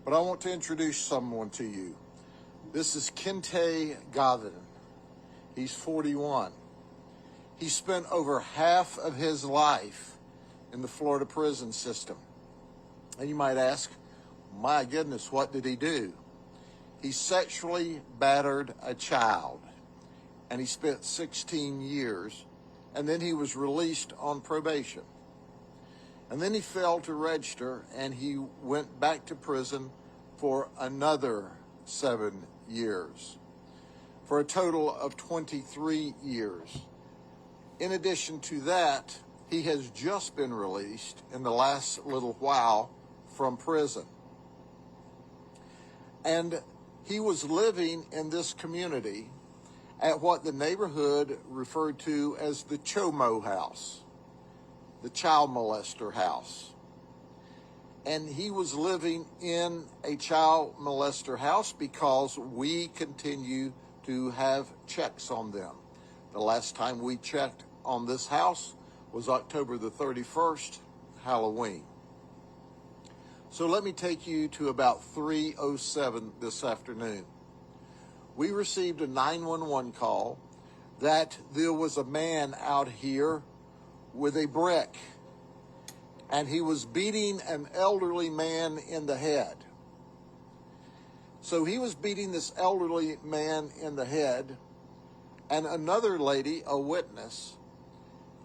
But I want to introduce someone to you. This is Kentae Govan. He's 41. He spent over half of his life in the Florida prison system. And you might ask, my goodness, what did he do? He sexually battered a child, and he spent 16 years, and then he was released on probation. And then he failed to register, and he went back to prison for another 7 years, for a total of 23 years. In addition to that, he has just been released in the last little while from prison. And he was living in this community at what the neighborhood referred to as the Chomo house, the child molester house. And he was living in a child molester house because we continue to have checks on them. The last time we checked on this house was October the 31st, Halloween. So let me take you to about 3:07 this afternoon. We received a 911 call that there was a man out here with a brick, and he was beating an elderly man in the head. So he was beating this elderly man in the head, and another lady, a witness,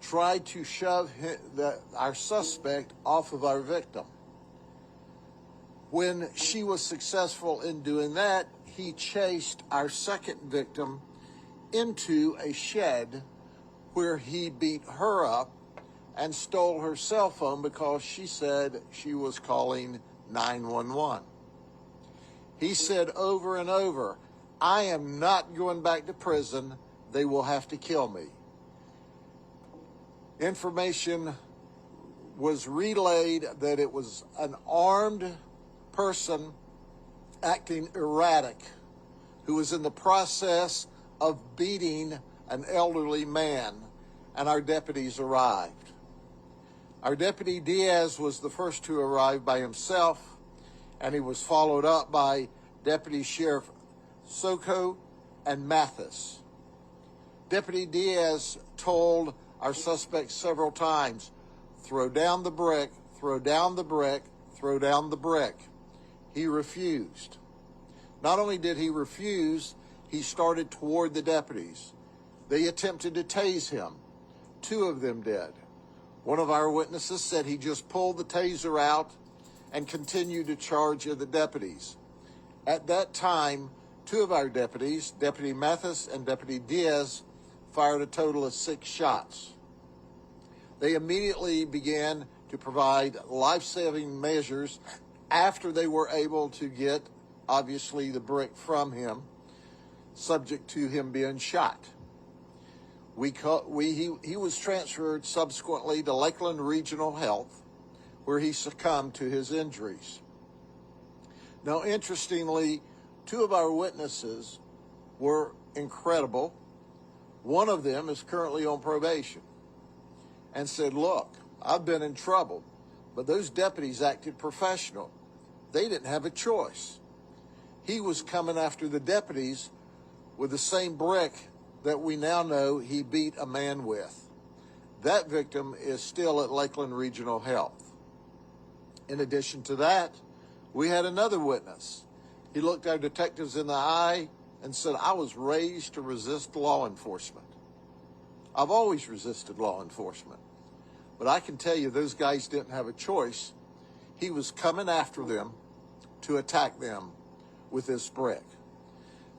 tried to shove our suspect off of our victim. When she was successful in doing that, he chased our second victim into a shed where he beat her up and stole her cell phone because she said she was calling 911. He said over and over, "I am not going back to prison. They will have to kill me." Information was relayed that it was an armed person acting erratic who was in the process of beating an elderly man, and our deputies arrived. Our deputy Diaz was the first to arrive by himself, and he was followed up by Deputy Sheriff Soko and Mathis. Deputy Diaz told our suspect several times, "Throw down the brick, throw down the brick, throw down the brick." He refused. Not only did he refuse, he started toward the deputies. They attempted to tase him. 2 of them did. One of our witnesses said he just pulled the taser out and continued to charge at the deputies. At that time, 2 of our deputies, Deputy Mathis and Deputy Diaz, fired a total of 6 shots. They immediately began to provide life-saving measures after they were able to get, obviously, the brick from him, subject to him being shot. He was transferred subsequently to Lakeland Regional Health, where he succumbed to his injuries. Now, interestingly, 2 of our witnesses were incredible. One of them is currently on probation and said, "Look, I've been in trouble, but those deputies acted professional. They didn't have a choice." He was coming after the deputies with the same brick that we now know he beat a man with. That victim is still at Lakeland Regional Health. In addition to that, we had another witness. He looked our detectives in the eye and said, "I was raised to resist law enforcement. I've always resisted law enforcement. But I can tell you those guys didn't have a choice. He was coming after them to attack them with this brick."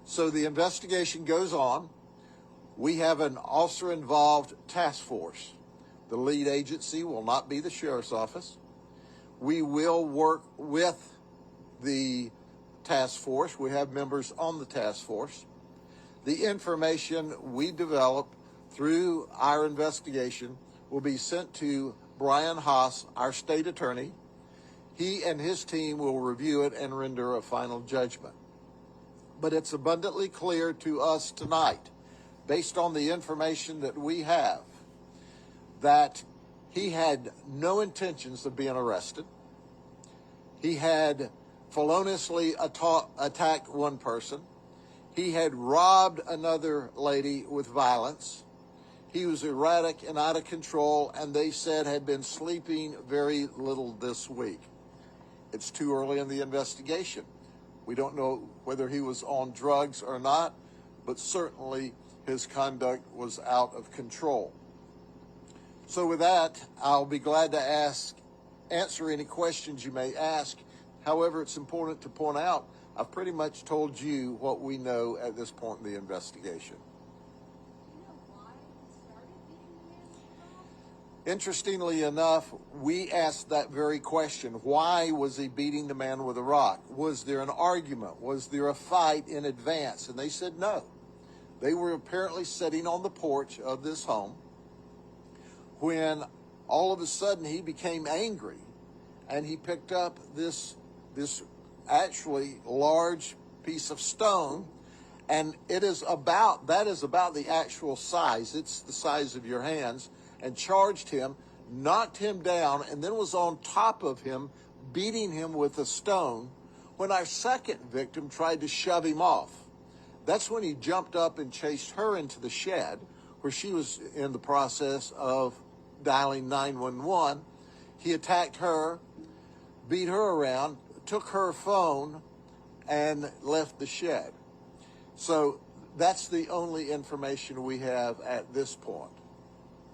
So the investigation goes on. We have an officer-involved task force. The lead agency will not be the sheriff's office. We will work with the task force. We have members on the task force. The information we develop through our investigation will be sent to Brian Haas, our state attorney. He and his team will review it and render a final judgment. But it's abundantly clear to us tonight, based on the information that we have, that he had no intentions of being arrested. He had feloniously attacked one person. He had robbed another lady with violence. He was erratic and out of control, and they said had been sleeping very little this week. It's too early in the investigation. We don't know whether he was on drugs or not, but certainly his conduct was out of control. So with that, I'll be glad to answer any questions you may ask. However, it's important to point out, I've pretty much told you what we know at this point in the investigation. Interestingly enough, we asked that very question. Why was he beating the man with a rock? Was there an argument? Was there a fight in advance? And they said no. They were apparently sitting on the porch of this home when all of a sudden he became angry and he picked up this actually large piece of stone, and that is about the actual size. It's the size of your hands, and charged him, knocked him down, and then was on top of him, beating him with a stone when our second victim tried to shove him off. That's when he jumped up and chased her into the shed where she was in the process of dialing 911. He attacked her, beat her around, took her phone, and left the shed. So that's the only information we have at this point.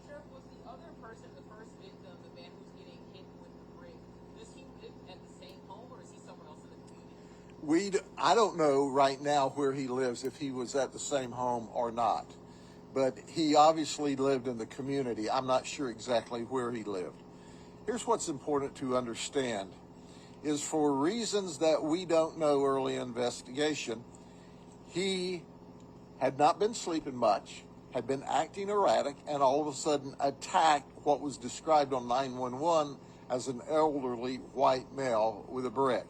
Sheriff, was the other person, the first victim, the man who's getting hit with the brick, does he live at the same home or is he somewhere else in the community? I don't know right now where he lives, if he was at the same home or not. But he obviously lived in the community. I'm not sure exactly where he lived. Here's what's important to understand, is for reasons that we don't know early investigation, he had not been sleeping much, had been acting erratic, and all of a sudden attacked what was described on 911 as an elderly white male with a brick.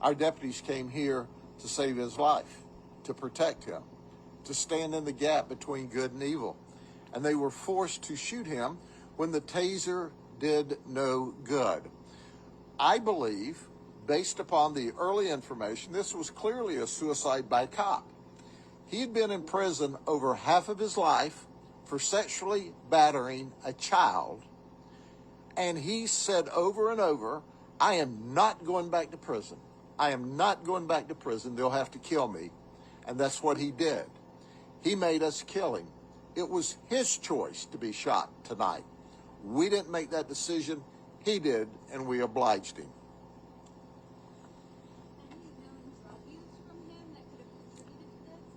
Our deputies came here to save his life, to protect him, to stand in the gap between good and evil. And they were forced to shoot him when the taser did no good. I believe, based upon the early information, this was clearly a suicide by cop. He had been in prison over half of his life for sexually battering a child. And he said over and over, I am not going back to prison. I am not going back to prison. They'll have to kill me. And that's what he did. He made us kill him. It was his choice to be shot tonight. We didn't make that decision. He did, and we obliged him.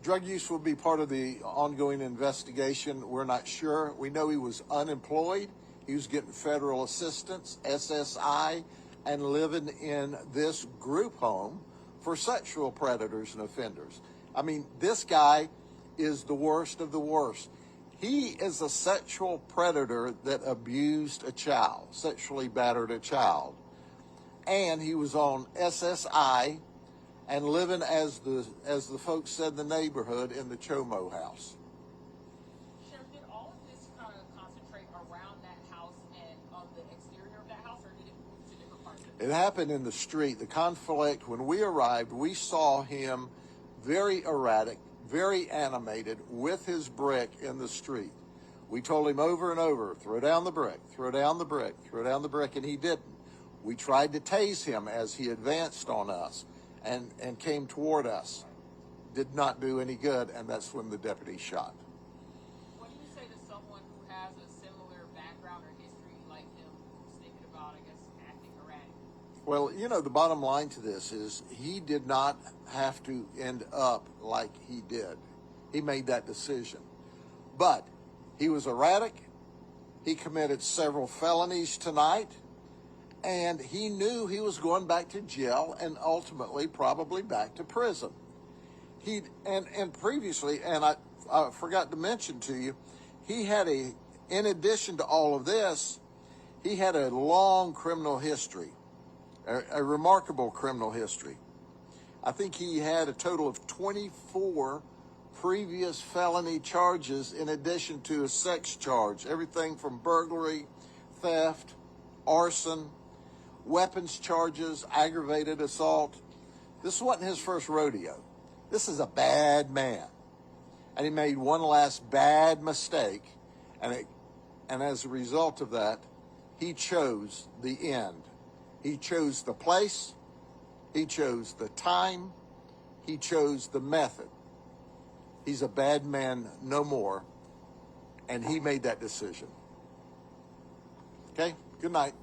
Drug use will be part of the ongoing investigation. We're not sure. We know he was unemployed. He was getting federal assistance, SSI, and living in this group home for sexual predators and offenders. I mean, this guy is the worst of the worst. He is a sexual predator that abused a child, sexually battered a child. And he was on SSI and living, as the folks said in the neighborhood, in the Chomo house. Sheriff, did all of this kind of concentrate around that house and on the exterior of that house, or did it move to different parts of it? It happened in the street. The conflict, when we arrived, we saw him very erratic, very animated, with his brick in the street. We told him over and over, throw down the brick, throw down the brick, throw down the brick, and he didn't. We tried to tase him as he advanced on us and came toward us. Did not do any good, and that's when the deputy shot. What do you say to someone who has a similar background or history like him, who's thinking about, I guess, acting erratic? Well, you know, the bottom line to this is he did not have to end up like he did. He made that decision. But he was erratic. He committed several felonies tonight. And he knew he was going back to jail and ultimately probably back to prison. And previously, and I forgot to mention to you, he had in addition to all of this, he had a long criminal history, a remarkable criminal history. I think he had a total of 24 previous felony charges in addition to a sex charge, everything from burglary, theft, arson. weapons charges, aggravated assault. This wasn't his first rodeo. This is a bad man. And he made one last bad mistake, and as a result of that, he chose the end. He chose the place, he chose the time, he chose the method. He's a bad man no more, and he made that decision. Okay, good night.